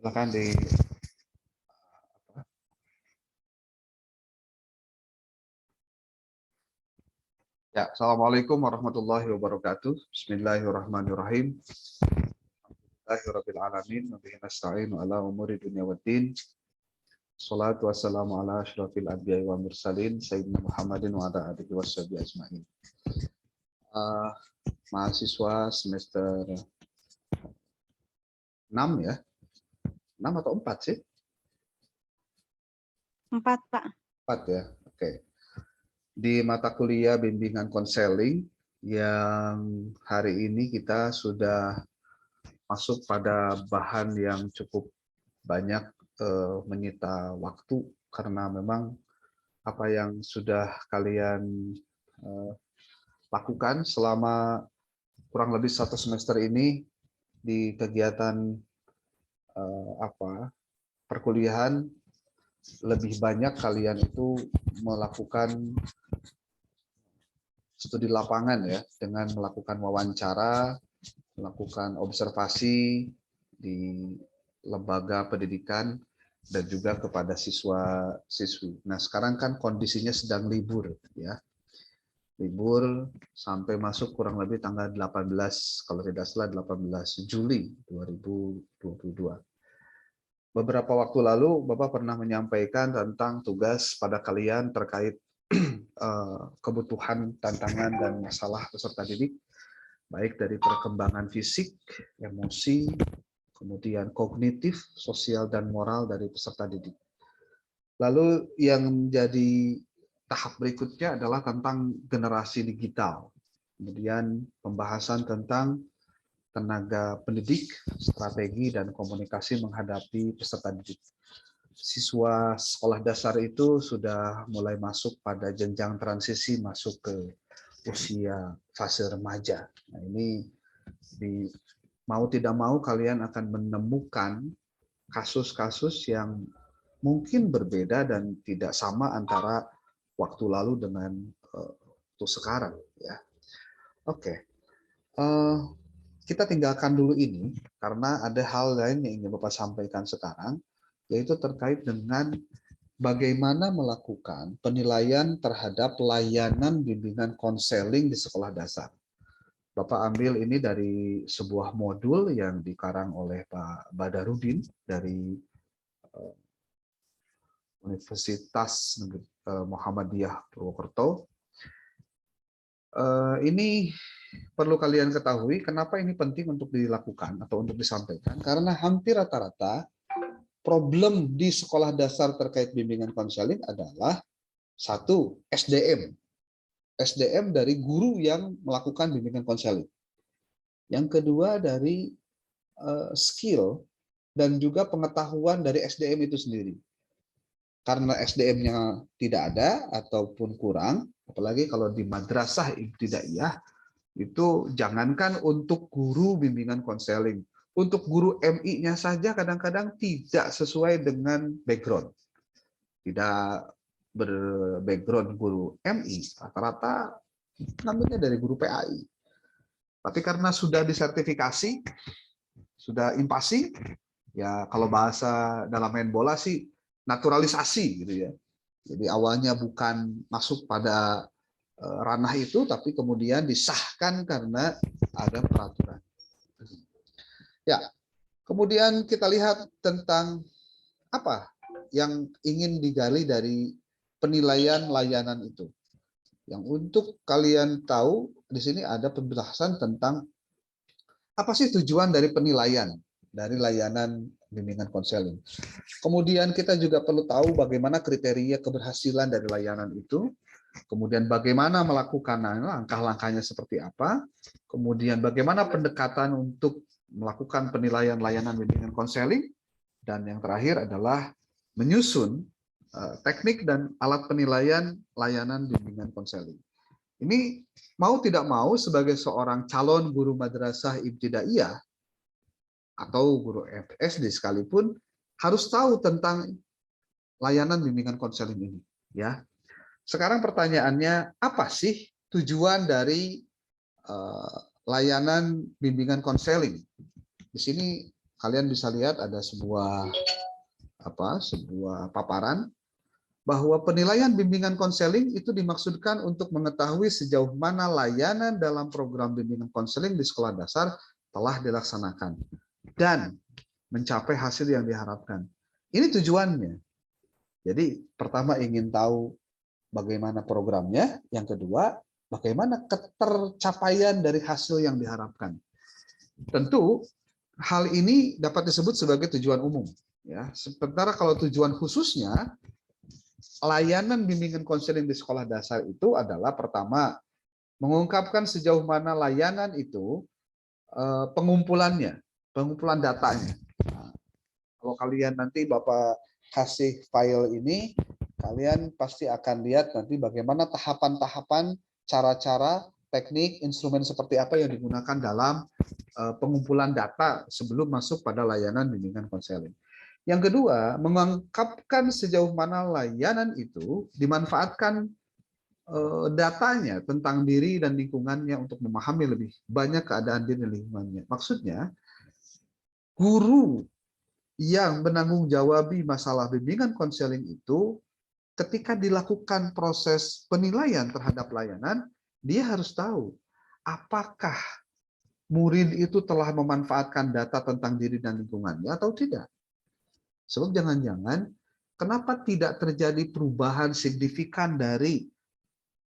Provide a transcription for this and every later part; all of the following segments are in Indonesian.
Silakan di Ya, Assalamualaikum warahmatullahi wabarakatuh. Bismillahirrahmanirrahim. Alhamdulillahirrahmanirrahim. Wabihi nasta'inu ala umuri dunia waddin. Salatu wassalamu ala asyrafil anbiya'i wa mursalin Sayyidina Muhammadin wa ala alihi washabihi ajma'in. Mahasiswa semester 6 ya? 6 atau 4 sih? 4, Pak. 4 ya, oke. Di mata kuliah bimbingan konseling yang hari ini kita sudah masuk pada bahan yang cukup banyak menyita waktu karena memang apa yang sudah kalian lakukan selama kurang lebih 1 semester ini di kegiatan perkuliahan, lebih banyak kalian itu melakukan studi lapangan ya, dengan melakukan wawancara, melakukan observasi di lembaga pendidikan dan juga kepada siswa-siswi. Nah, sekarang kan kondisinya sedang libur ya. Libur sampai masuk kurang lebih tanggal 18, kalau tidak salah 18 Juli 2022. Beberapa waktu lalu Bapak pernah menyampaikan tentang tugas pada kalian terkait kebutuhan, tantangan, dan masalah peserta didik, baik dari perkembangan fisik, emosi, kemudian kognitif, sosial, dan moral dari peserta didik. Lalu yang menjadi tahap berikutnya adalah tentang generasi digital. Kemudian pembahasan tentang tenaga pendidik, strategi, dan komunikasi menghadapi peserta didik. Siswa sekolah dasar itu sudah mulai masuk pada jenjang transisi masuk ke usia fase remaja. Nah, ini mau tidak mau kalian akan menemukan kasus-kasus yang mungkin berbeda dan tidak sama antara waktu lalu dengan waktu sekarang ya. Oke. Kita tinggalkan dulu ini karena ada hal lain yang ingin Bapak sampaikan sekarang, yaitu terkait dengan bagaimana melakukan penilaian terhadap layanan bimbingan konseling di sekolah dasar. Bapak ambil ini dari sebuah modul yang dikarang oleh Pak Badarudin dari Universitas Muhammadiyah Purwokerto. Ini perlu kalian ketahui kenapa ini penting untuk dilakukan atau untuk disampaikan, karena hampir rata-rata problem di sekolah dasar terkait bimbingan konseling adalah satu, SDM dari guru yang melakukan bimbingan konseling. Yang kedua dari skill dan juga pengetahuan dari SDM itu sendiri. Karena SDM-nya tidak ada ataupun kurang, apalagi kalau di madrasah ibtidaiyah, itu jangankan untuk guru bimbingan konseling, untuk guru MI-nya saja kadang-kadang tidak sesuai dengan background. Tidak berbackground guru MI, rata-rata ngambilnya dari guru PAI. Tapi karena sudah disertifikasi, sudah impasi, ya kalau bahasa dalam main bola sih naturalisasi gitu ya. Jadi awalnya bukan masuk pada ranah itu, tapi kemudian disahkan karena ada peraturan. Ya, kemudian kita lihat tentang apa yang ingin digali dari penilaian layanan itu. Yang untuk kalian tahu, di sini ada pembahasan tentang apa sih tujuan dari penilaian dari layanan bimbingan konseling. Kemudian kita juga perlu tahu bagaimana kriteria keberhasilan dari layanan itu. Kemudian bagaimana melakukan langkah-langkahnya seperti apa. Kemudian bagaimana pendekatan untuk melakukan penilaian layanan bimbingan konseling. Dan yang terakhir adalah menyusun teknik dan alat penilaian layanan bimbingan konseling. Ini mau tidak mau sebagai seorang calon guru madrasah ibtidaiyah atau guru SD sekalipun harus tahu tentang layanan bimbingan konseling ini, ya. Sekarang pertanyaannya, apa sih tujuan dari layanan bimbingan konseling? Di sini kalian bisa lihat ada sebuah paparan bahwa penilaian bimbingan konseling itu dimaksudkan untuk mengetahui sejauh mana layanan dalam program bimbingan konseling di sekolah dasar telah dilaksanakan dan mencapai hasil yang diharapkan. Ini tujuannya. Jadi pertama ingin tahu bagaimana programnya, yang kedua bagaimana ketercapaian dari hasil yang diharapkan. Tentu hal ini dapat disebut sebagai tujuan umum. Ya, sementara kalau tujuan khususnya, layanan bimbingan konseling di sekolah dasar itu adalah pertama mengungkapkan sejauh mana layanan itu pengumpulan datanya. Nah, kalau kalian nanti Bapak kasih file ini, kalian pasti akan lihat nanti bagaimana tahapan-tahapan, cara-cara, teknik, instrumen seperti apa yang digunakan dalam pengumpulan data sebelum masuk pada layanan bimbingan konseling. Yang kedua, mengungkapkan sejauh mana layanan itu dimanfaatkan datanya tentang diri dan lingkungannya untuk memahami lebih banyak keadaan diri dan lingkungannya. Maksudnya, guru yang menanggung jawabi masalah bimbingan konseling itu ketika dilakukan proses penilaian terhadap layanan, dia harus tahu apakah murid itu telah memanfaatkan data tentang diri dan lingkungannya atau tidak. Sebab jangan-jangan kenapa tidak terjadi perubahan signifikan dari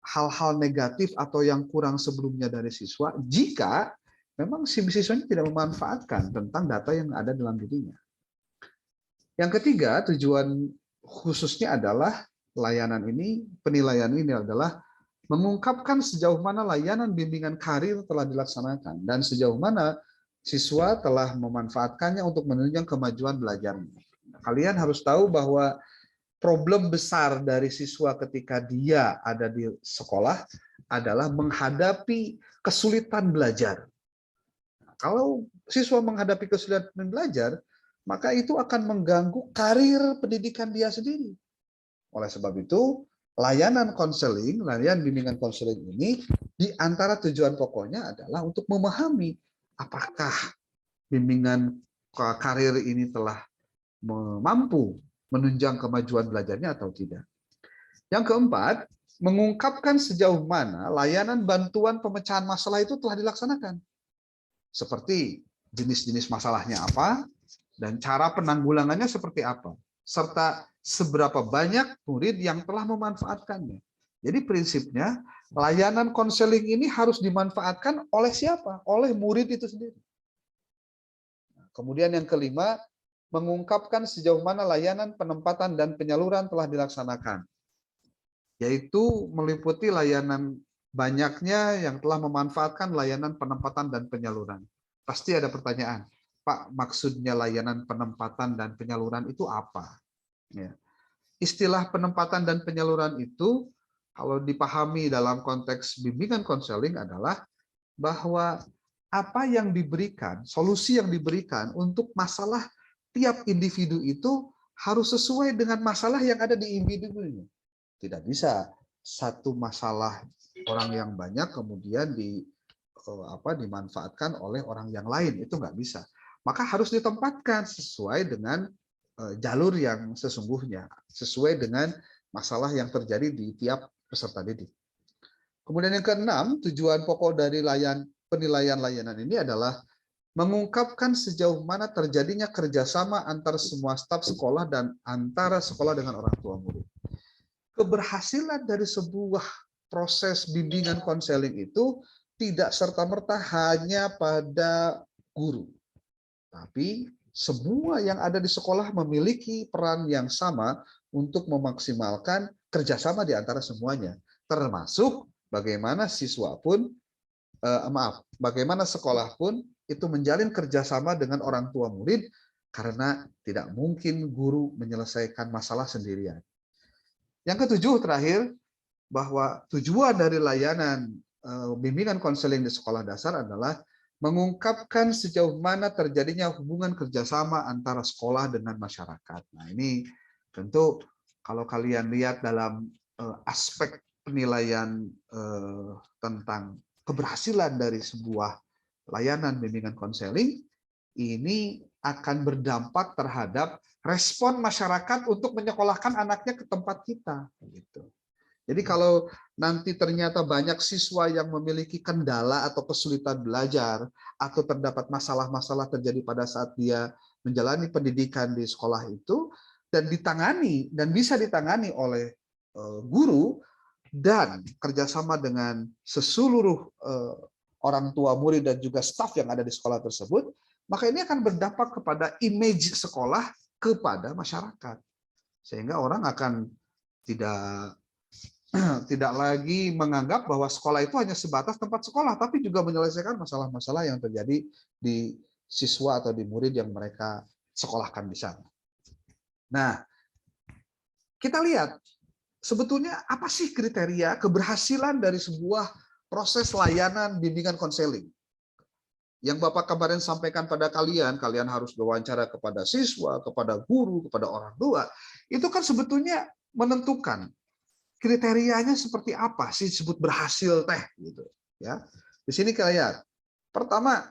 hal-hal negatif atau yang kurang sebelumnya dari siswa jika memang si siswanya tidak memanfaatkan tentang data yang ada dalam dirinya. Yang ketiga, tujuan khususnya adalah layanan ini, penilaian ini adalah mengungkapkan sejauh mana layanan bimbingan karir telah dilaksanakan dan sejauh mana siswa telah memanfaatkannya untuk menunjang kemajuan belajarnya. Kalian harus tahu bahwa problem besar dari siswa ketika dia ada di sekolah adalah menghadapi kesulitan belajar. Kalau siswa menghadapi kesulitan belajar, maka itu akan mengganggu karir pendidikan dia sendiri. Oleh sebab itu, layanan konseling, layanan bimbingan konseling ini, di antara tujuan pokoknya adalah untuk memahami apakah bimbingan karir ini telah mampu menunjang kemajuan belajarnya atau tidak. Yang keempat, mengungkapkan sejauh mana layanan bantuan pemecahan masalah itu telah dilaksanakan. Seperti jenis-jenis masalahnya apa, dan cara penanggulangannya seperti apa, serta seberapa banyak murid yang telah memanfaatkannya. Jadi prinsipnya, layanan konseling ini harus dimanfaatkan oleh siapa? Oleh murid itu sendiri. Kemudian yang kelima, mengungkapkan sejauh mana layanan penempatan dan penyaluran telah dilaksanakan, yaitu meliputi layanan banyaknya yang telah memanfaatkan layanan penempatan dan penyaluran. Pasti ada pertanyaan, Pak, maksudnya layanan penempatan dan penyaluran itu apa? Ya. Istilah penempatan dan penyaluran itu, kalau dipahami dalam konteks bimbingan konseling adalah bahwa apa yang diberikan, solusi yang diberikan untuk masalah tiap individu itu harus sesuai dengan masalah yang ada di individunya. Tidak bisa satu masalah orang yang banyak kemudian dimanfaatkan oleh orang yang lain, itu nggak bisa. Maka harus ditempatkan sesuai dengan jalur yang sesungguhnya, sesuai dengan masalah yang terjadi di tiap peserta didik. Kemudian yang keenam, tujuan pokok dari penilaian layanan ini adalah mengungkapkan sejauh mana terjadinya kerjasama antar semua staf sekolah dan antara sekolah dengan orang tua murid. Keberhasilan dari sebuah proses bimbingan konseling itu tidak serta-merta hanya pada guru, tapi semua yang ada di sekolah memiliki peran yang sama untuk memaksimalkan kerjasama di antara semuanya, termasuk bagaimana bagaimana sekolah pun itu menjalin kerjasama dengan orang tua murid, karena tidak mungkin guru menyelesaikan masalah sendirian. Yang ketujuh terakhir, bahwa tujuan dari layanan bimbingan konseling di sekolah dasar adalah mengungkapkan sejauh mana terjadinya hubungan kerjasama antara sekolah dengan masyarakat. Nah, ini tentu kalau kalian lihat dalam aspek penilaian tentang keberhasilan dari sebuah layanan bimbingan konseling, ini akan berdampak terhadap respon masyarakat untuk menyekolahkan anaknya ke tempat kita. Gitu. Jadi kalau nanti ternyata banyak siswa yang memiliki kendala atau kesulitan belajar, atau terdapat masalah-masalah terjadi pada saat dia menjalani pendidikan di sekolah itu, dan ditangani, dan bisa ditangani oleh guru, dan kerjasama dengan seluruh orang tua murid dan juga staf yang ada di sekolah tersebut, maka ini akan berdampak kepada image sekolah kepada masyarakat. Sehingga orang akan tidak lagi menganggap bahwa sekolah itu hanya sebatas tempat sekolah, tapi juga menyelesaikan masalah-masalah yang terjadi di siswa atau di murid yang mereka sekolahkan di sana. Nah, kita lihat sebetulnya apa sih kriteria keberhasilan dari sebuah proses layanan bimbingan konseling. Yang Bapak kemarin sampaikan pada kalian harus berwawancara kepada siswa, kepada guru, kepada orang tua, itu kan sebetulnya menentukan kriterianya seperti apa sih disebut berhasil teh gitu ya. Di sini kita lihat. Pertama,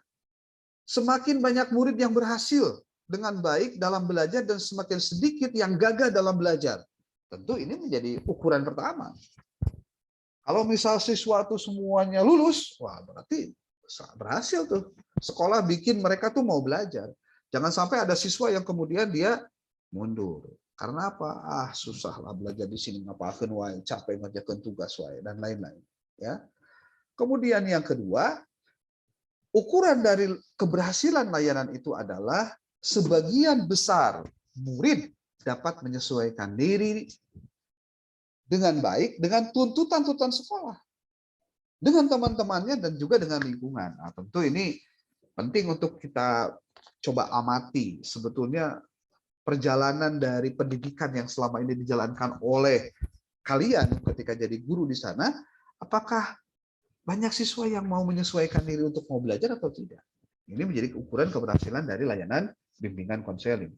semakin banyak murid yang berhasil dengan baik dalam belajar dan semakin sedikit yang gagal dalam belajar. Tentu ini menjadi ukuran pertama. Kalau misal siswa itu semuanya lulus, wah berarti berhasil tuh. Sekolah bikin mereka tuh mau belajar. Jangan sampai ada siswa yang kemudian dia mundur. Karena apa? Susahlah belajar di sini, ngapain wae, capek ngerjakan tugas wae dan lain-lain, ya. Kemudian yang kedua, ukuran dari keberhasilan layanan itu adalah sebagian besar murid dapat menyesuaikan diri dengan baik dengan tuntutan-tuntutan sekolah, dengan teman-temannya dan juga dengan lingkungan. Nah, tentu ini penting untuk kita coba amati sebetulnya perjalanan dari pendidikan yang selama ini dijalankan oleh kalian ketika jadi guru di sana, apakah banyak siswa yang mau menyesuaikan diri untuk mau belajar atau tidak? Ini menjadi ukuran keberhasilan dari layanan bimbingan konseling.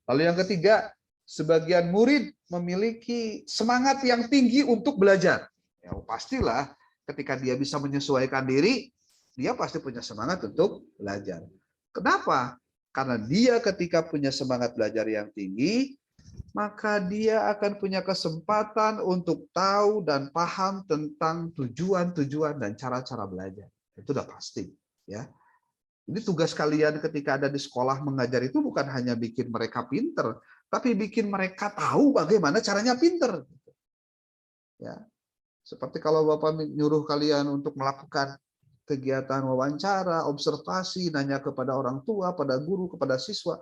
Lalu yang ketiga, sebagian murid memiliki semangat yang tinggi untuk belajar. Ya, pastilah ketika dia bisa menyesuaikan diri, dia pasti punya semangat untuk belajar. Kenapa? Karena dia ketika punya semangat belajar yang tinggi, maka dia akan punya kesempatan untuk tahu dan paham tentang tujuan-tujuan dan cara-cara belajar. Itu udah pasti, ya. Ini tugas kalian ketika ada di sekolah mengajar itu bukan hanya bikin mereka pinter, tapi bikin mereka tahu bagaimana caranya pinter. Ya. Seperti kalau Bapak nyuruh kalian untuk melakukan kegiatan wawancara, observasi, nanya kepada orang tua, pada guru, kepada siswa,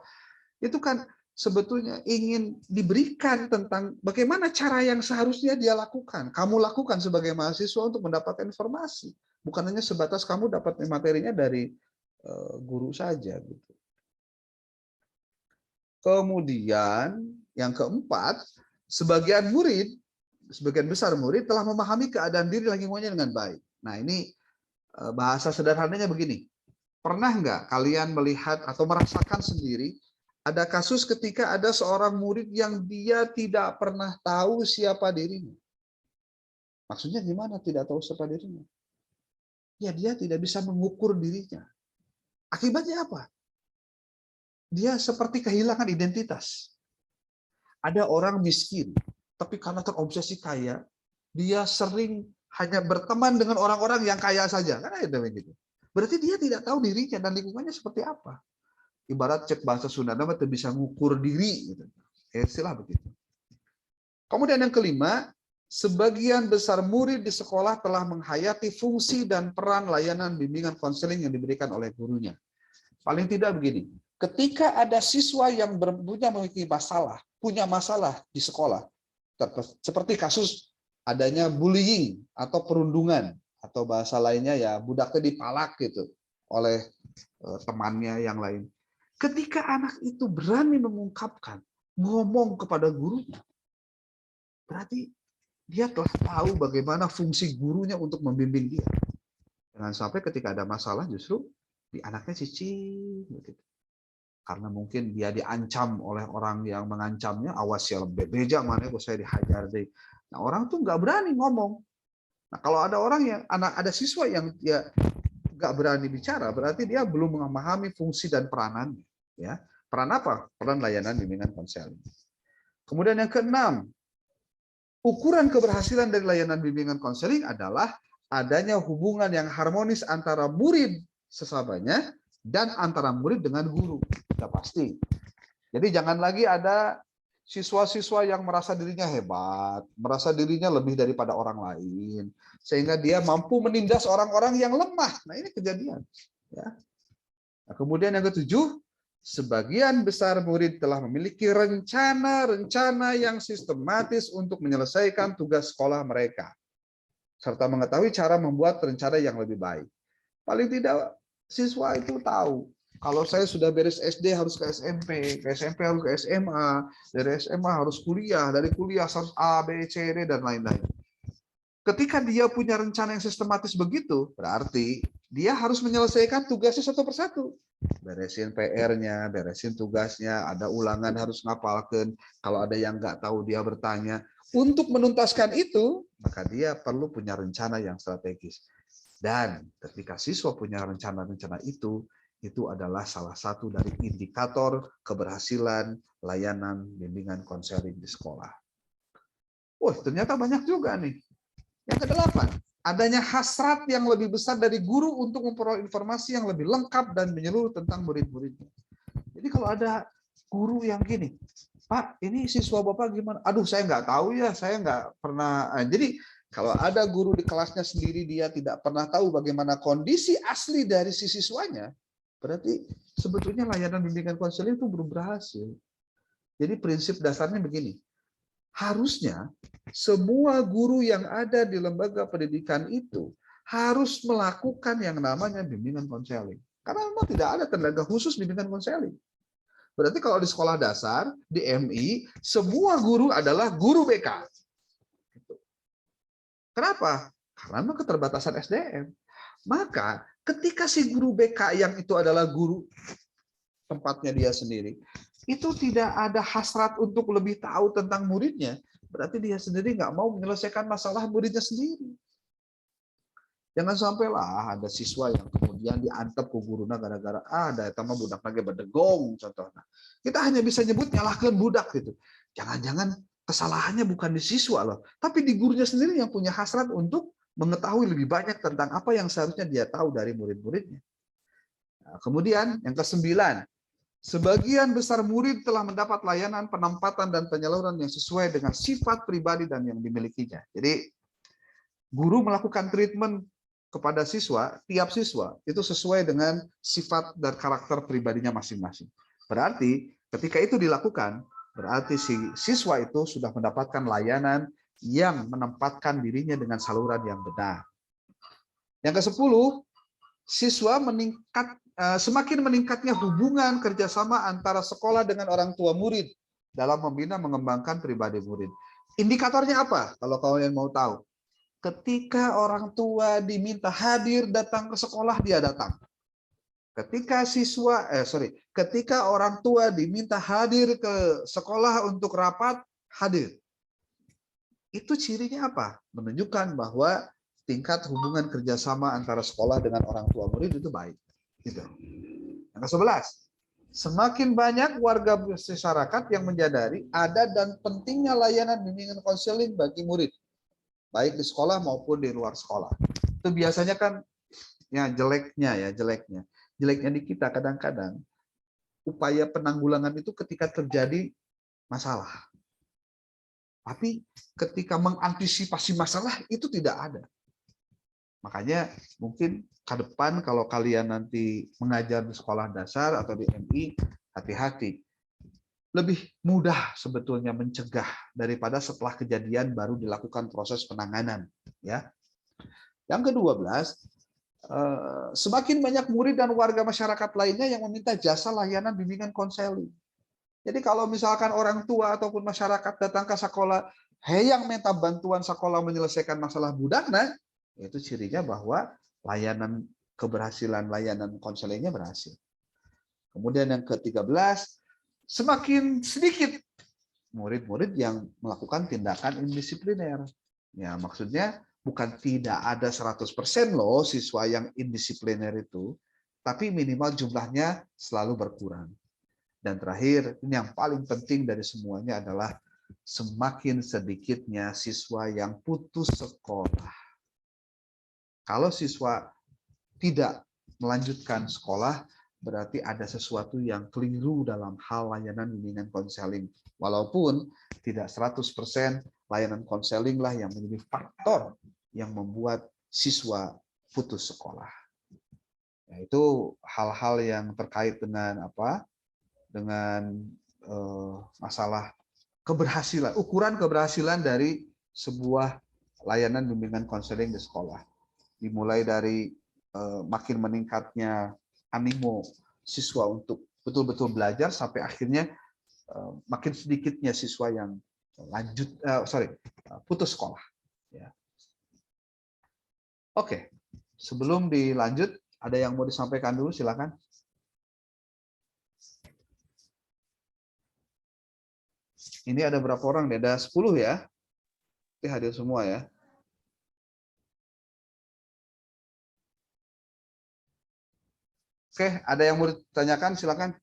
itu kan sebetulnya ingin diberikan tentang bagaimana cara yang seharusnya dia lakukan. Kamu lakukan sebagai mahasiswa untuk mendapatkan informasi. Bukan hanya sebatas kamu dapat materinya dari guru saja. Gitu. Kemudian yang keempat, sebagian besar murid telah memahami keadaan diri lingkungannya dengan baik. Nah ini bahasa sederhananya begini, pernah nggak kalian melihat atau merasakan sendiri ada kasus ketika ada seorang murid yang dia tidak pernah tahu siapa dirinya? Maksudnya gimana tidak tahu siapa dirinya? Ya dia tidak bisa mengukur dirinya. Akibatnya apa? Dia seperti kehilangan identitas. Ada orang miskin, tapi karena terobsesi kaya, dia sering hanya berteman dengan orang-orang yang kaya saja. Kan ada begitu. Berarti dia tidak tahu dirinya dan lingkungannya seperti apa. Ibarat cek bahasa Sunda nama bisa ngukur diri gitu. Istilah begitu. Kemudian yang kelima, sebagian besar murid di sekolah telah menghayati fungsi dan peran layanan bimbingan konseling yang diberikan oleh gurunya. Paling tidak begini, ketika ada siswa yang punya masalah di sekolah, seperti kasus adanya bullying atau perundungan, atau bahasa lainnya ya budaknya dipalak gitu oleh temannya yang lain. Ketika anak itu berani mengungkapkan, ngomong kepada gurunya, berarti dia telah tahu bagaimana fungsi gurunya untuk membimbing dia. Jangan sampai ketika ada masalah justru di anaknya cicing gitu. Karena mungkin dia diancam oleh orang yang mengancamnya, awas ya beja mana kok saya dihajar deh. Nah, orang tuh nggak berani ngomong. Nah, kalau ada ada siswa yang dia nggak berani bicara, berarti dia belum memahami fungsi dan peranannya. Ya, peran apa? Peran layanan bimbingan konseling. Kemudian yang keenam, ukuran keberhasilan dari layanan bimbingan konseling adalah adanya hubungan yang harmonis antara murid sesamanya dan antara murid dengan guru. Sudah pasti. Jadi jangan lagi ada siswa-siswa yang merasa dirinya hebat, merasa dirinya lebih daripada orang lain, sehingga dia mampu menindas orang-orang yang lemah. Nah, ini kejadian. Ya. Nah, kemudian yang ketujuh, sebagian besar murid telah memiliki rencana-rencana yang sistematis untuk menyelesaikan tugas sekolah mereka, serta mengetahui cara membuat rencana yang lebih baik. Paling tidak siswa itu tahu, kalau saya sudah beres SD harus ke SMP harus ke SMA, dari SMA harus kuliah, dari kuliah harus A, B, C, D, dan lain-lain. Ketika dia punya rencana yang sistematis begitu, berarti dia harus menyelesaikan tugasnya satu persatu. Beresin PR-nya, beresin tugasnya, ada ulangan harus ngapalkan. Kalau ada yang nggak tahu dia bertanya. Untuk menuntaskan itu, maka dia perlu punya rencana yang strategis. Dan ketika siswa punya rencana-rencana itu adalah salah satu dari indikator keberhasilan layanan bimbingan konseling di sekolah. Wah, ternyata banyak juga nih. Yang kedelapan, adanya hasrat yang lebih besar dari guru untuk memperoleh informasi yang lebih lengkap dan menyeluruh tentang murid-muridnya. Jadi kalau ada guru yang gini, Pak, ini siswa Bapak gimana? Aduh, saya nggak tahu ya, saya nggak pernah. Jadi kalau ada guru di kelasnya sendiri, dia tidak pernah tahu bagaimana kondisi asli dari si siswanya, berarti sebetulnya layanan bimbingan konseling itu belum berhasil. Jadi prinsip dasarnya begini, harusnya semua guru yang ada di lembaga pendidikan itu harus melakukan yang namanya bimbingan konseling. Karena memang tidak ada tenaga khusus bimbingan konseling. Berarti kalau di sekolah dasar, di MI, semua guru adalah guru BK. Kenapa? Karena memang keterbatasan SDM. Maka ketika si guru BK yang itu adalah guru tempatnya dia sendiri, itu tidak ada hasrat untuk lebih tahu tentang muridnya, berarti dia sendiri nggak mau menyelesaikan masalah muridnya sendiri. Jangan sampailah ada siswa yang kemudian diantep ke guruna gara-gara ada sama budak lagi berdegong contohnya. Kita hanya bisa nyebut nyalahkan budak gitu. Jangan-jangan kesalahannya bukan di siswa loh, tapi di gurunya sendiri yang punya hasrat untuk mengetahui lebih banyak tentang apa yang seharusnya dia tahu dari murid-muridnya. Nah, kemudian yang ke-9, sebagian besar murid telah mendapat layanan penempatan dan penyaluran yang sesuai dengan sifat pribadi dan yang dimilikinya. Jadi, guru melakukan treatment kepada siswa, tiap siswa itu sesuai dengan sifat dan karakter pribadinya masing-masing. Berarti, ketika itu dilakukan, berarti si siswa itu sudah mendapatkan layanan yang menempatkan dirinya dengan saluran yang benar. Yang ke-10, siswa semakin meningkatnya hubungan kerjasama antara sekolah dengan orang tua murid dalam membina mengembangkan pribadi murid. Indikatornya apa? Kalau kalian mau tahu, ketika orang tua diminta hadir datang ke sekolah, dia datang. Ketika orang tua diminta hadir ke sekolah untuk rapat, hadir. Itu cirinya apa? Menunjukkan bahwa tingkat hubungan kerjasama antara sekolah dengan orang tua murid itu baik. Gitu. Yang ke-11, semakin banyak warga masyarakat yang menyadari ada dan pentingnya layanan bimbingan konseling bagi murid, baik di sekolah maupun di luar sekolah. Itu biasanya kan ya jeleknya di kita kadang-kadang upaya penanggulangan itu ketika terjadi masalah. Tapi ketika mengantisipasi masalah itu tidak ada. Makanya mungkin ke depan kalau kalian nanti mengajar di sekolah dasar atau di MI, hati-hati. Lebih mudah sebetulnya mencegah daripada setelah kejadian baru dilakukan proses penanganan. Ya. Yang ke-12, semakin banyak murid dan warga masyarakat lainnya yang meminta jasa layanan bimbingan konseling. Jadi kalau misalkan orang tua ataupun masyarakat datang ke sekolah, yang minta bantuan sekolah menyelesaikan masalah budakna, itu cirinya bahwa layanan keberhasilan layanan konselingnya berhasil. Kemudian yang ke-13, semakin sedikit murid-murid yang melakukan tindakan indisipliner. Ya, maksudnya bukan tidak ada 100% loh siswa yang indisipliner itu, tapi minimal jumlahnya selalu berkurang. Dan terakhir, ini yang paling penting dari semuanya adalah semakin sedikitnya siswa yang putus sekolah. Kalau siswa tidak melanjutkan sekolah, berarti ada sesuatu yang keliru dalam hal layanan bimbingan konseling. Walaupun tidak 100% layanan konseling lah yang menjadi faktor yang membuat siswa putus sekolah. Itu hal-hal yang terkait dengan apa? Dengan masalah keberhasilan, ukuran keberhasilan dari sebuah layanan bimbingan konseling di sekolah. Dimulai dari makin meningkatnya animo siswa untuk betul-betul belajar sampai akhirnya makin sedikitnya siswa yang putus sekolah. Ya. Oke, sebelum dilanjut, ada yang mau disampaikan dulu, silakan. Ini ada berapa orang? Ada 10 ya. Oke, hadir semua ya. Oke, ada yang mau ditanyakan? Silakan.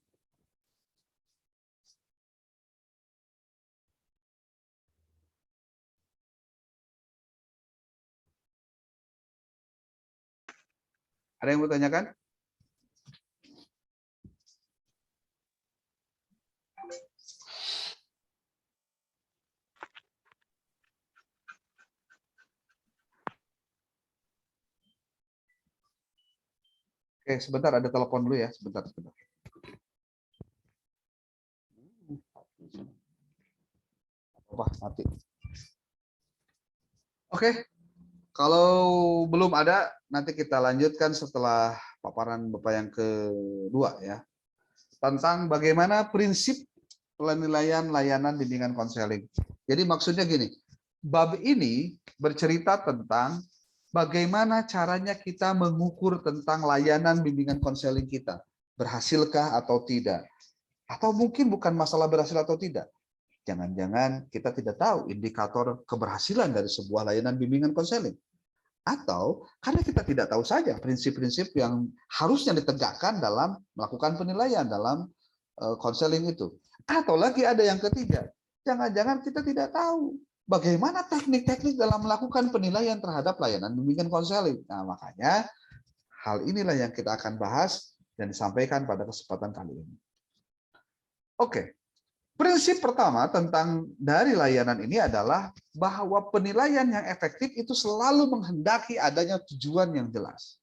Ada yang mau ditanyakan? Oke, sebentar, ada telepon dulu ya. Sebentar. Wah, mati. Oke, kalau belum ada, nanti kita lanjutkan setelah paparan Bapak yang kedua ya. Tentang bagaimana prinsip penilaian layanan bimbingan konseling. Jadi maksudnya gini, bab ini bercerita tentang bagaimana caranya kita mengukur tentang layanan bimbingan konseling kita. Berhasilkah atau tidak? Atau mungkin bukan masalah berhasil atau tidak. Jangan-jangan kita tidak tahu indikator keberhasilan dari sebuah layanan bimbingan konseling. Atau karena kita tidak tahu saja prinsip-prinsip yang harusnya ditegakkan dalam melakukan penilaian dalam konseling itu. Atau lagi ada yang ketiga, jangan-jangan kita tidak tahu bagaimana teknik-teknik dalam melakukan penilaian terhadap layanan bimbingan konseling. Nah, makanya hal inilah yang kita akan bahas dan disampaikan pada kesempatan kali ini. Oke. Prinsip pertama tentang dari layanan ini adalah bahwa penilaian yang efektif itu selalu menghendaki adanya tujuan yang jelas.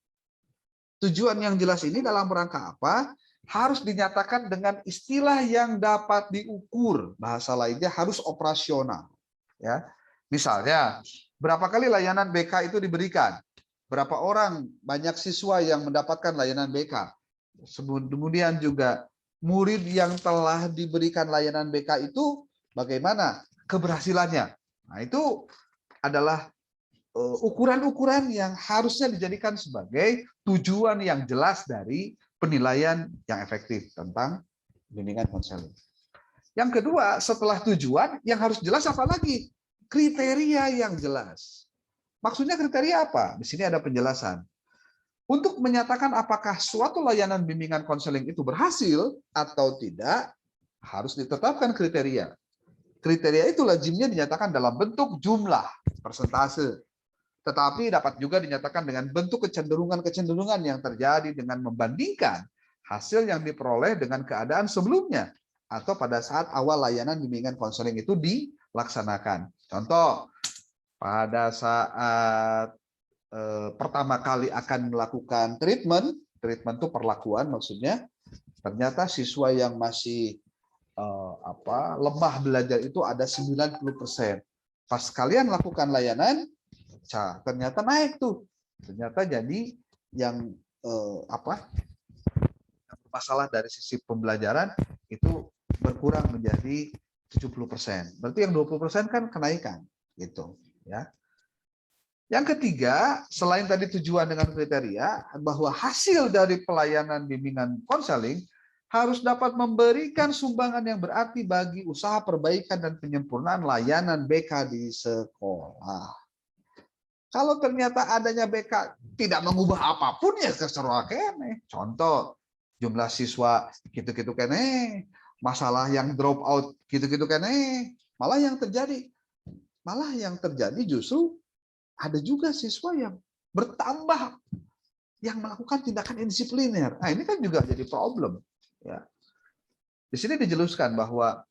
Tujuan yang jelas ini dalam rangka apa? Harus dinyatakan dengan istilah yang dapat diukur. Bahasa lainnya harus operasional. Ya, misalnya, berapa kali layanan BK itu diberikan? Berapa orang banyak siswa yang mendapatkan layanan BK? Kemudian juga murid yang telah diberikan layanan BK itu bagaimana keberhasilannya? Nah, itu adalah ukuran-ukuran yang harusnya dijadikan sebagai tujuan yang jelas dari penilaian yang efektif tentang bimbingan konseling. Yang kedua, setelah tujuan, yang harus jelas apa lagi? Kriteria yang jelas. Maksudnya kriteria apa? Di sini ada penjelasan. Untuk menyatakan apakah suatu layanan bimbingan konseling itu berhasil atau tidak, harus ditetapkan kriteria. Kriteria itu lazimnya dinyatakan dalam bentuk jumlah, persentase. Tetapi dapat juga dinyatakan dengan bentuk kecenderungan-kecenderungan yang terjadi dengan membandingkan hasil yang diperoleh dengan keadaan sebelumnya atau pada saat awal layanan bimbingan konseling itu dilaksanakan. Contoh, pada saat pertama kali akan melakukan treatment itu perlakuan maksudnya, ternyata siswa yang masih lemah belajar itu ada 90%. Pas kalian lakukan layanan, ternyata naik tuh. Ternyata jadi yang masalah dari sisi pembelajaran itu berkurang menjadi 70%. Berarti yang 20% kan kenaikan gitu, ya. Yang ketiga, selain tadi tujuan dengan kriteria, bahwa hasil dari pelayanan bimbingan konseling harus dapat memberikan sumbangan yang berarti bagi usaha perbaikan dan penyempurnaan layanan BK di sekolah. Kalau ternyata adanya BK tidak mengubah apapun ya terserah kene. Contoh, jumlah siswa gitu-gitu kene, masalah yang drop out gitu-gitu kan, malah yang terjadi justru ada juga siswa yang bertambah yang melakukan tindakan indisipliner. Nah, ini kan juga jadi problem. Ya. Di sini dijelaskan bahwa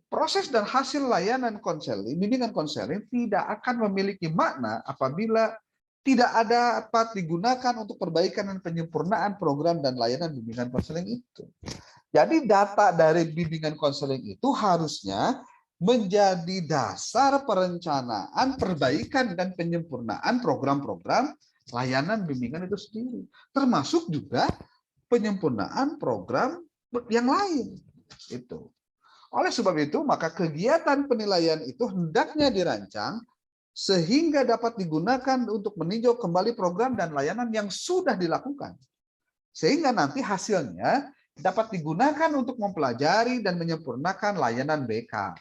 proses dan hasil layanan konseling, bimbingan konseling tidak akan memiliki makna apabila tidak ada dapat digunakan untuk perbaikan dan penyempurnaan program dan layanan bimbingan konseling itu. Jadi data dari bimbingan konseling itu harusnya menjadi dasar perencanaan, perbaikan, dan penyempurnaan program-program layanan bimbingan itu sendiri. Termasuk juga penyempurnaan program yang lain. Itu. Oleh sebab itu, maka kegiatan penilaian itu hendaknya dirancang sehingga dapat digunakan untuk meninjau kembali program dan layanan yang sudah dilakukan. Sehingga nanti hasilnya dapat digunakan untuk mempelajari dan menyempurnakan layanan BK.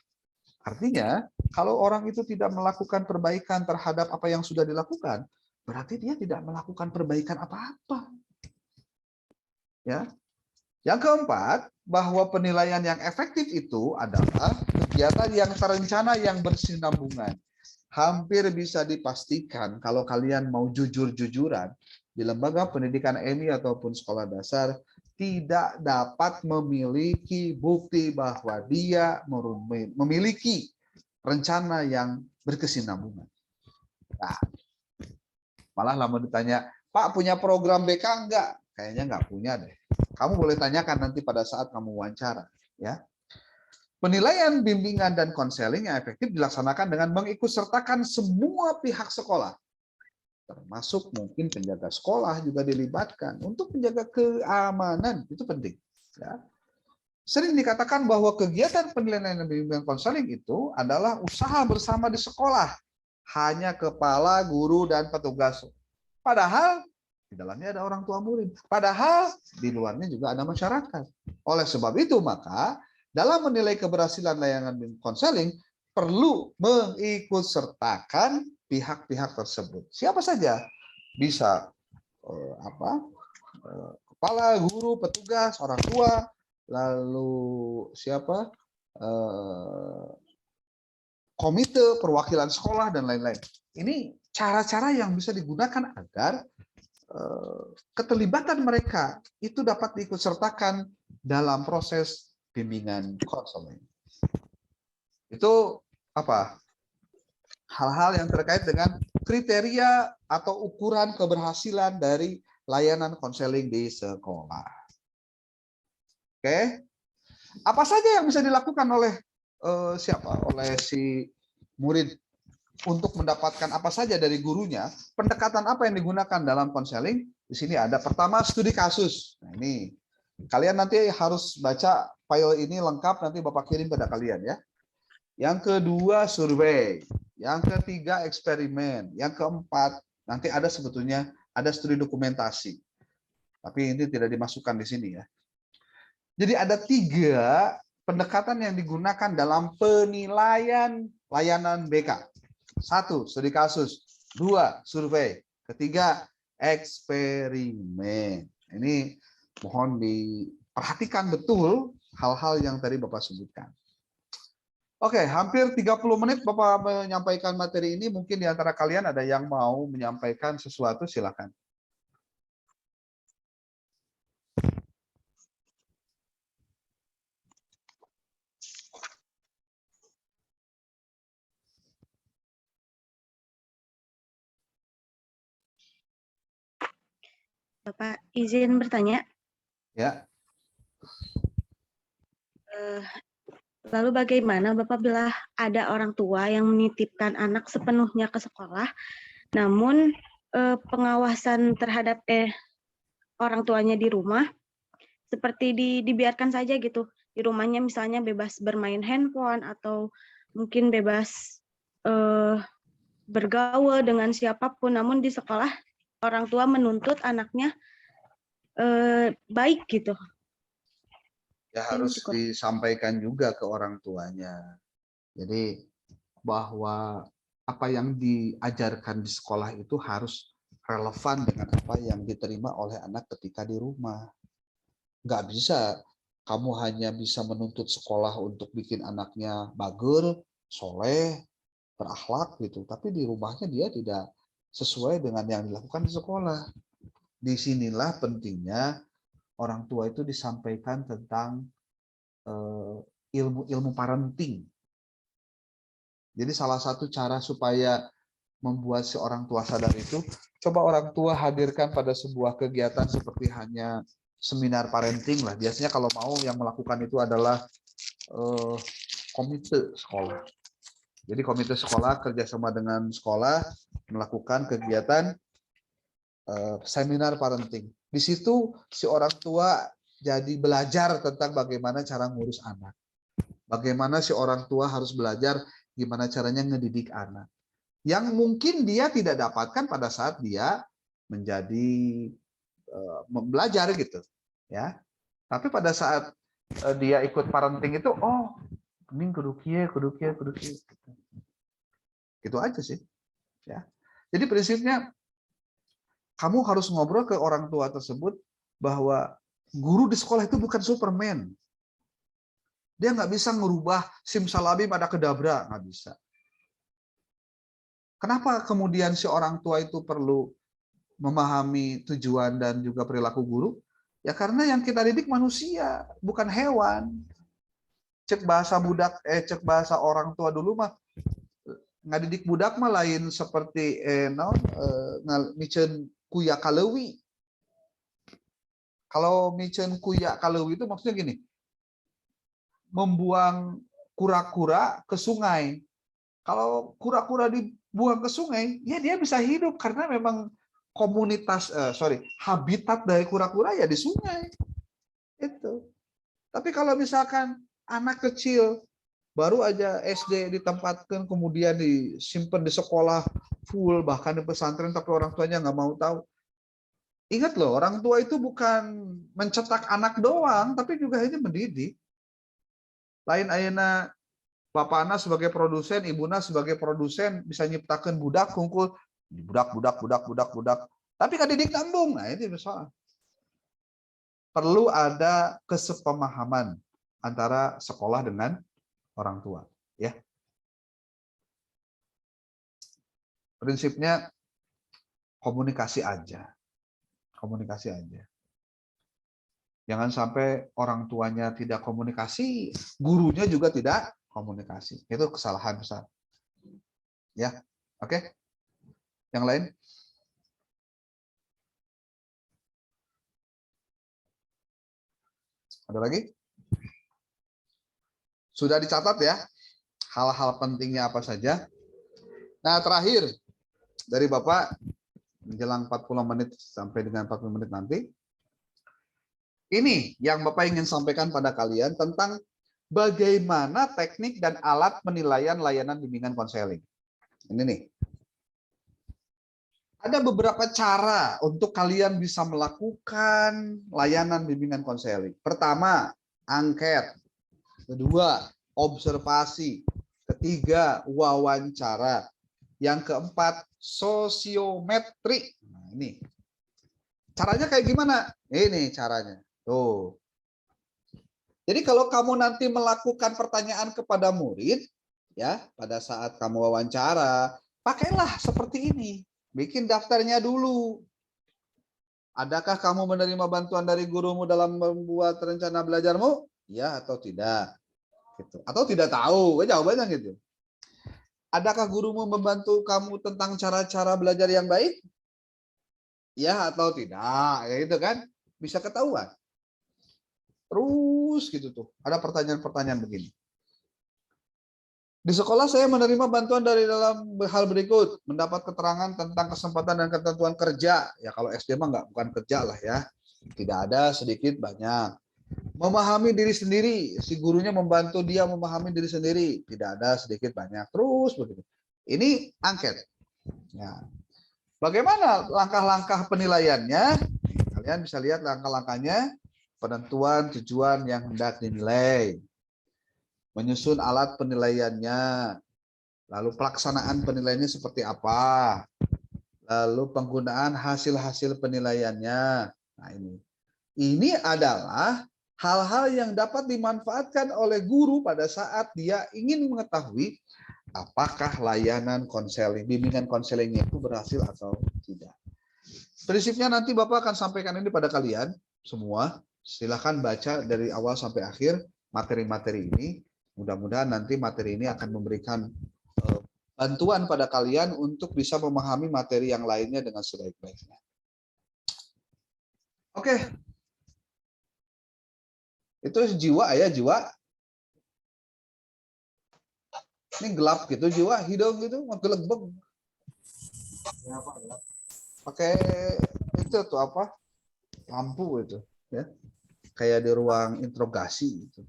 Artinya, kalau orang itu tidak melakukan perbaikan terhadap apa yang sudah dilakukan, berarti dia tidak melakukan perbaikan apa-apa. Ya. Yang keempat, bahwa penilaian yang efektif itu adalah kegiatan yang terencana yang bersinambungan. Hampir bisa dipastikan kalau kalian mau jujur-jujuran di lembaga pendidikan MI ataupun sekolah dasar tidak dapat memiliki bukti bahwa dia memiliki rencana yang berkesinambungan. Nah, malah lama ditanya, Pak punya program BK enggak? Kayaknya enggak punya deh. Kamu boleh tanyakan nanti pada saat kamu wawancara. Ya. Penilaian bimbingan dan konseling yang efektif dilaksanakan dengan mengikutsertakan semua pihak sekolah. Termasuk mungkin penjaga sekolah juga dilibatkan untuk menjaga keamanan, itu penting. Ya. Sering dikatakan bahwa kegiatan penilaian dan bimbingan konseling itu adalah usaha bersama di sekolah, hanya kepala, guru, dan petugas. Padahal di dalamnya ada orang tua murid. Padahal di luarnya juga ada masyarakat. Oleh sebab itu, maka dalam menilai keberhasilan layanan konseling perlu mengikutsertakan pihak-pihak tersebut. Siapa saja bisa kepala, guru, petugas, orang tua, lalu siapa komite perwakilan sekolah dan lain-lain. Ini cara-cara yang bisa digunakan agar keterlibatan mereka itu dapat diikutsertakan dalam proses bimbingan konseling. Itu apa? Hal-hal yang terkait dengan kriteria atau ukuran keberhasilan dari layanan konseling di sekolah. Oke, apa saja yang bisa dilakukan oleh siapa? Oleh si murid untuk mendapatkan apa saja dari gurunya? Pendekatan apa yang digunakan dalam konseling? Di sini ada pertama studi kasus. Nah, ini kalian nanti harus baca file ini lengkap, nanti Bapak kirim pada kalian ya. Yang kedua survei, yang ketiga eksperimen, yang keempat nanti ada sebetulnya ada studi dokumentasi. Tapi ini tidak dimasukkan di sini ya. Jadi ada 3 pendekatan yang digunakan dalam penilaian layanan BK. 1, studi kasus. 2, survei. Ketiga, eksperimen. Ini mohon diperhatikan betul hal-hal yang tadi Bapak sebutkan. Oke, hampir 30 menit Bapak menyampaikan materi ini. Mungkin di antara kalian ada yang mau menyampaikan sesuatu, silakan. Bapak izin bertanya. Ya. Lalu bagaimana Bapak bila ada orang tua yang menitipkan anak sepenuhnya ke sekolah, namun pengawasan terhadap orang tuanya di rumah seperti dibiarkan saja gitu, di rumahnya misalnya bebas bermain handphone atau mungkin bebas bergaul dengan siapapun, namun di sekolah orang tua menuntut anaknya baik gitu. Ya harus disampaikan juga ke orang tuanya. Jadi bahwa apa yang diajarkan di sekolah itu harus relevan dengan apa yang diterima oleh anak ketika di rumah. Nggak bisa kamu hanya bisa menuntut sekolah untuk bikin anaknya bager, soleh, berakhlak gitu, tapi di rumahnya dia tidak sesuai dengan yang dilakukan di sekolah. Disinilah pentingnya orang tua itu disampaikan tentang ilmu-ilmu parenting. Jadi salah satu cara supaya membuat si orang tua sadar itu, coba orang tua hadirkan pada sebuah kegiatan seperti hanya seminar parenting lah. Biasanya kalau mau yang melakukan itu adalah komite sekolah. Jadi komite sekolah kerjasama dengan sekolah melakukan kegiatan seminar parenting. Di situ si orang tua jadi belajar tentang bagaimana cara ngurus anak. Bagaimana si orang tua harus belajar gimana caranya ngedidik anak. Yang mungkin dia tidak dapatkan pada saat dia menjadi belajar gitu, ya. Tapi pada saat dia ikut parenting itu, oh, ini kudu kieu. Gitu aja sih, ya. Jadi prinsipnya kamu harus ngobrol ke orang tua tersebut bahwa guru di sekolah itu bukan Superman. Dia nggak bisa ngerubah simsalabim ada kedabra, nggak bisa. Kenapa kemudian si orang tua itu perlu memahami tujuan dan juga perilaku guru? Ya karena yang kita didik manusia, bukan hewan. Cek bahasa orang tua dulu mah ngadidik budak mah lain seperti micen kuya kalewi. Kalau micen kuya kalewi itu maksudnya gini, membuang kura-kura ke sungai. Kalau kura-kura dibuang ke sungai, ya dia bisa hidup karena memang habitat dari kura-kura ya di sungai. Itu. Tapi kalau misalkan anak kecil baru aja SD ditempatkan, kemudian disimpan di sekolah full, bahkan di pesantren, tapi orang tuanya nggak mau tahu. Ingat loh, orang tua itu bukan mencetak anak doang, tapi juga ini mendidik. Lain ayeuna bapakna sebagai produsen, ibuna sebagai produsen bisa nyiptakan budak kungkul budak. Tapi kan didik nambung. Nah, ini soal. Perlu ada kesepemahaman antara sekolah dengan orang tua, ya. Prinsipnya komunikasi aja. Komunikasi aja. Jangan sampai orang tuanya tidak komunikasi, gurunya juga tidak komunikasi. Itu kesalahan besar. Ya, oke. Yang lain? Ada lagi? Sudah dicatat ya, hal-hal pentingnya apa saja. Nah, terakhir dari Bapak, menjelang 40 menit sampai dengan 40 menit nanti. Ini yang Bapak ingin sampaikan pada kalian tentang bagaimana teknik dan alat penilaian layanan bimbingan konseling. Ini nih. Ada beberapa cara untuk kalian bisa melakukan layanan bimbingan konseling. Pertama, angket. Kedua, observasi. Ketiga, wawancara. Yang keempat, sosiometri. Nah, ini. Caranya kayak gimana? Ini caranya. Tuh. Jadi kalau kamu nanti melakukan pertanyaan kepada murid, ya, pada saat kamu wawancara, pakailah seperti ini. Bikin daftarnya dulu. Adakah kamu menerima bantuan dari gurumu dalam membuat rencana belajarmu? Ya atau tidak? Gitu. Atau tidak tahu? Jawabannya gitu. Adakah gurumu membantu kamu tentang cara-cara belajar yang baik? Ya atau tidak? Ya itu kan bisa ketahuan. Terus gitu tuh. Ada pertanyaan-pertanyaan begini. Di sekolah saya menerima bantuan dari dalam hal berikut, mendapat keterangan tentang kesempatan dan ketentuan kerja. Ya kalau SD mah bukan kerja lah ya. Tidak ada, sedikit, banyak. Memahami diri sendiri, si gurunya membantu dia memahami diri sendiri. Tidak ada, sedikit, banyak. Terus begitu. Ini angket. Ya. Bagaimana langkah-langkah penilaiannya? Kalian bisa lihat langkah-langkahnya. Penentuan tujuan yang hendak dinilai. Menyusun alat penilaiannya, lalu pelaksanaan penilaiannya seperti apa, lalu penggunaan hasil-hasil penilaiannya. Nah ini adalah hal-hal yang dapat dimanfaatkan oleh guru pada saat dia ingin mengetahui apakah layanan konseling, bimbingan konselingnya itu berhasil atau tidak. Prinsipnya nanti Bapak akan sampaikan ini pada kalian semua. Silahkan baca dari awal sampai akhir materi-materi ini. Mudah-mudahan nanti materi ini akan memberikan bantuan pada kalian untuk bisa memahami materi yang lainnya dengan sebaik-baiknya. Oke. Itu jiwa ya, jiwa. Ini gelap gitu, jiwa, hidung gitu, gelembeng. Pakai itu tuh apa? Lampu itu, ya. Kayak di ruang interogasi gitu.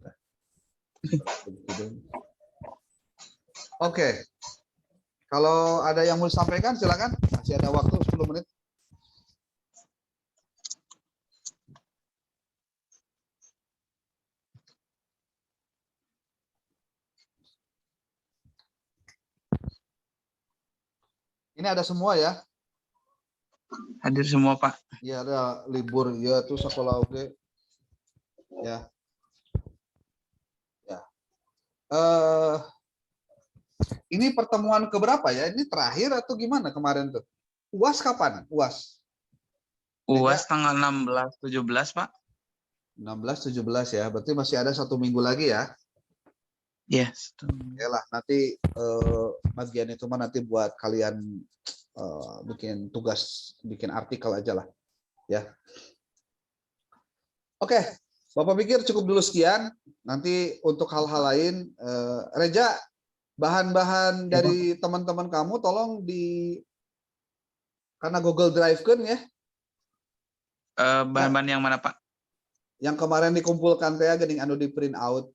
Oke. Kalau ada yang mau disampaikan silakan. Masih ada waktu 10 menit. Ini ada semua ya? Hadir semua, Pak. Iya, ada libur ya tuh sekolah oke. Ya. Ya. Ini pertemuan keberapa ya? Ini terakhir atau gimana kemarin tuh? UAS kapan? UAS? UAS tanggal 16-17, Pak. 16-17 ya. Berarti masih ada 1 minggu lagi ya? Yes. Oke lah, nanti bagian itu mah nanti buat kalian bikin tugas, bikin artikel aja lah. Ya. Oke, Bapak pikir cukup dulu sekian. Nanti untuk hal-hal lain, Reja, bahan-bahan dari teman-teman kamu tolong karena Google Drive kan ya. Bahan-bahan yang mana, Pak? Yang kemarin dikumpulkan teh geuning anu di print out.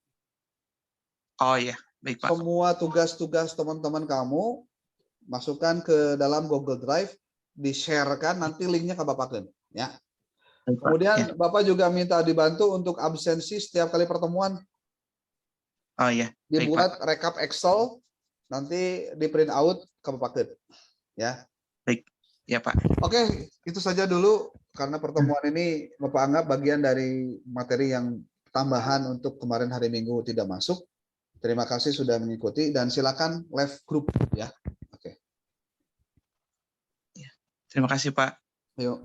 Oh iya, baik, Pak. Semua tugas-tugas teman-teman kamu masukkan ke dalam Google Drive, di-share-kan nanti linknya ke Bapak kan, ya. Kemudian Bapak juga minta dibantu untuk absensi setiap kali pertemuan. Oh iya, dibuat rekap Excel, nanti di print out ke Bapak. Ya. Baik, ya Pak. Oke, itu saja dulu karena pertemuan ini Bapak anggap bagian dari materi yang tambahan untuk kemarin hari Minggu tidak masuk. Terima kasih sudah mengikuti dan silakan live group ya. Oke. Terima kasih Pak. Ayo.